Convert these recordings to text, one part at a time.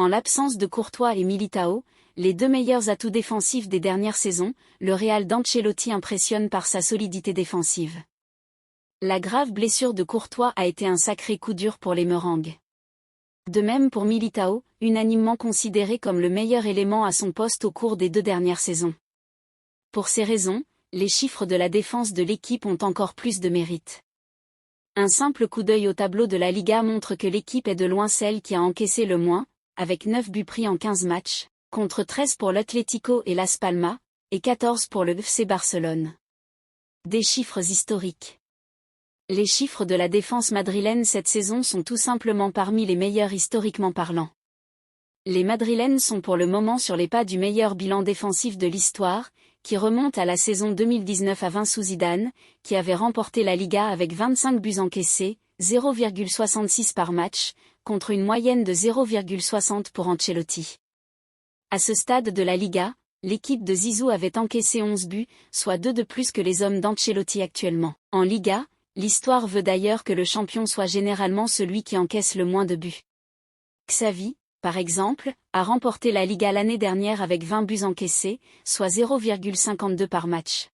En l'absence de Courtois et Militao, les deux meilleurs atouts défensifs des dernières saisons, le Real d'Ancelotti impressionne par sa solidité défensive. La grave blessure de Courtois a été un sacré coup dur pour les Merengues. De même pour Militao, unanimement considéré comme le meilleur élément à son poste au cours des 2 dernières saisons. Pour ces raisons, les chiffres de la défense de l'équipe ont encore plus de mérite. Un simple coup d'œil au tableau de la Liga montre que l'équipe est de loin celle qui a encaissé le moins, avec 9 buts pris en 15 matchs, contre 13 pour l'Atlético et Las Palmas, et 14 pour le FC Barcelone. Des chiffres historiques. Les chiffres de la défense madrilène cette saison sont tout simplement parmi les meilleurs historiquement parlant. Les Madrilènes sont pour le moment sur les pas du meilleur bilan défensif de l'histoire, qui remonte à la saison 2019 à 20 sous Zidane, qui avait remporté la Liga avec 25 buts encaissés, 0,66 par match, contre une moyenne de 0,60 pour Ancelotti. À ce stade de la Liga, l'équipe de Zizou avait encaissé 11 buts, soit 2 de plus que les hommes d'Ancelotti actuellement. En Liga, l'histoire veut d'ailleurs que le champion soit généralement celui qui encaisse le moins de buts. Xavi, par exemple, a remporté la Liga l'année dernière avec 20 buts encaissés, soit 0,52 par match.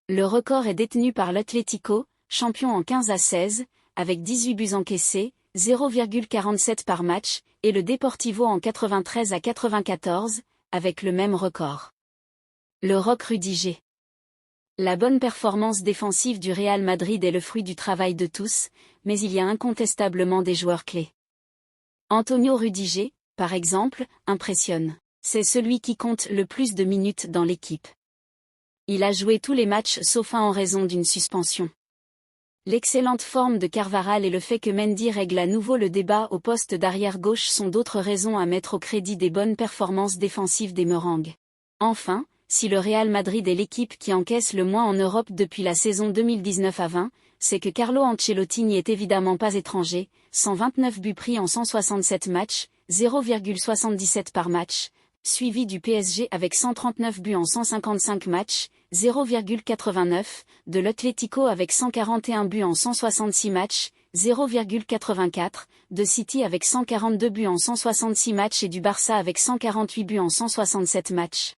Le record est détenu par l'Atlético, champion en 15 à 16, avec 18 buts encaissés, 0,47 par match, et le Deportivo en 93 à 94, avec le même record. Le Roc Rudiger. La bonne performance défensive du Real Madrid est le fruit du travail de tous, mais il y a incontestablement des joueurs clés. Antonio Rudiger, par exemple, impressionne. C'est celui qui compte le plus de minutes dans l'équipe. Il a joué tous les matchs sauf un en raison d'une suspension. L'excellente forme de Carvajal et le fait que Mendy règle à nouveau le débat au poste d'arrière gauche sont d'autres raisons à mettre au crédit des bonnes performances défensives des Merengues. Enfin, si le Real Madrid est l'équipe qui encaisse le moins en Europe depuis la saison 2019 à 20, c'est que Carlo Ancelotti n'y est évidemment pas étranger, 129 buts pris en 167 matchs, 0,77 par match, suivi du PSG avec 139 buts en 155 matchs, 0,89, de l'Atlético avec 141 buts en 166 matchs, 0,84, de City avec 142 buts en 166 matchs et du Barça avec 148 buts en 167 matchs.